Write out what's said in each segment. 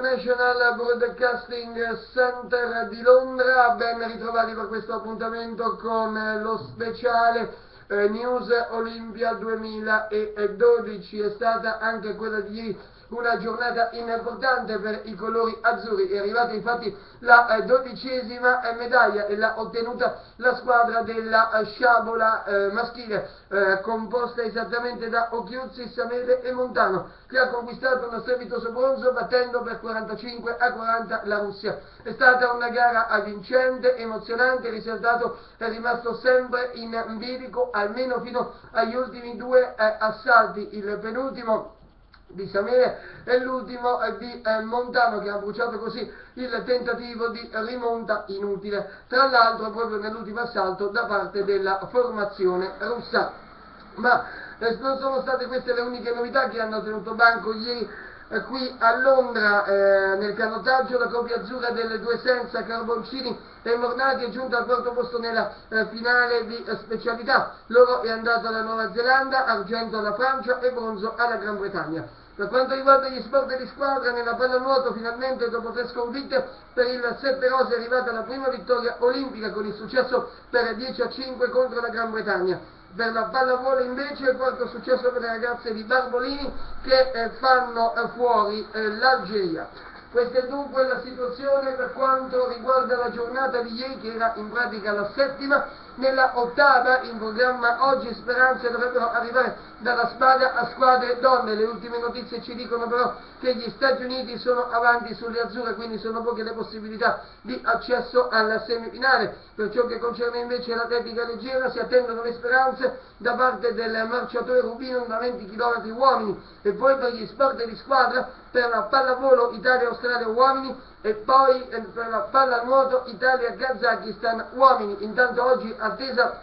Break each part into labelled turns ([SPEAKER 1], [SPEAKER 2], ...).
[SPEAKER 1] National Broadcasting Center di Londra, ben ritrovati per questo appuntamento con lo speciale News Olympia 2012. È stata anche quella di ieri una giornata importante per i colori azzurri, è arrivata infatti la 12ª medaglia e l'ha ottenuta la squadra della sciabola maschile, composta esattamente da Occhiuzzi, Samele e Montano, che ha conquistato uno strepitoso bronzo battendo per 45-40 la Russia. È stata una gara vincente, emozionante, il risultato è rimasto sempre in bilico almeno fino agli ultimi due assalti, il penultimo di Samele e l'ultimo di Montano, che ha bruciato così il tentativo di rimonta inutile, tra l'altro proprio nell'ultimo assalto da parte della formazione russa. Ma non sono state queste le uniche novità che hanno tenuto banco ieri qui a Londra. Nel canottaggio la coppia azzurra delle due senza Carboncini e Mornati è giunta al quarto posto nella finale di specialità. L'oro è andato alla Nuova Zelanda, argento alla Francia e bronzo alla Gran Bretagna. Per quanto riguarda gli sport di squadra, nella pallanuoto finalmente dopo 3 sconfitte per il 7 Rose è arrivata la prima vittoria olimpica con il successo per 10-5 contro la Gran Bretagna. Per la pallavolo invece il quarto successo per le ragazze di Barbolini che fanno fuori l'Algeria. Questa è dunque la situazione per quanto riguarda la giornata di ieri, che era in pratica la 7ª. Nella 8ª in programma oggi speranze dovrebbero arrivare dalla spada a squadre donne. Le ultime notizie ci dicono però che gli Stati Uniti sono avanti sulle azzurre, quindi sono poche le possibilità di accesso alla semifinale. Per ciò che concerne invece l'atletica leggera si attendono le speranze da parte del marciatore Rubino da 20 km uomini, e poi per gli sport di squadra per la pallavolo Italia-Australia uomini e poi per la pallanuoto Italia-Kazakistan uomini. Intanto oggi attesa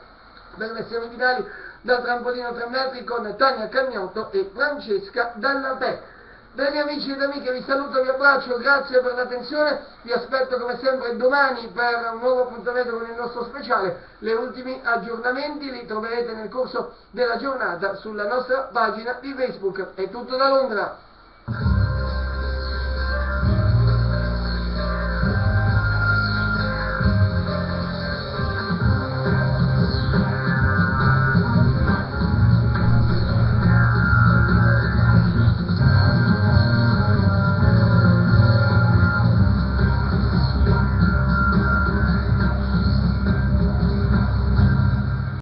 [SPEAKER 1] per le semifinali da trampolino 3 metri con Tania Cagnotto e Francesca Dall'Alpe. Bene amici ed amiche, vi saluto, vi abbraccio, grazie per l'attenzione, vi aspetto come sempre domani per un nuovo appuntamento con il nostro speciale. Le ultimi aggiornamenti li troverete nel corso della giornata sulla nostra pagina di Facebook. È tutto da Londra.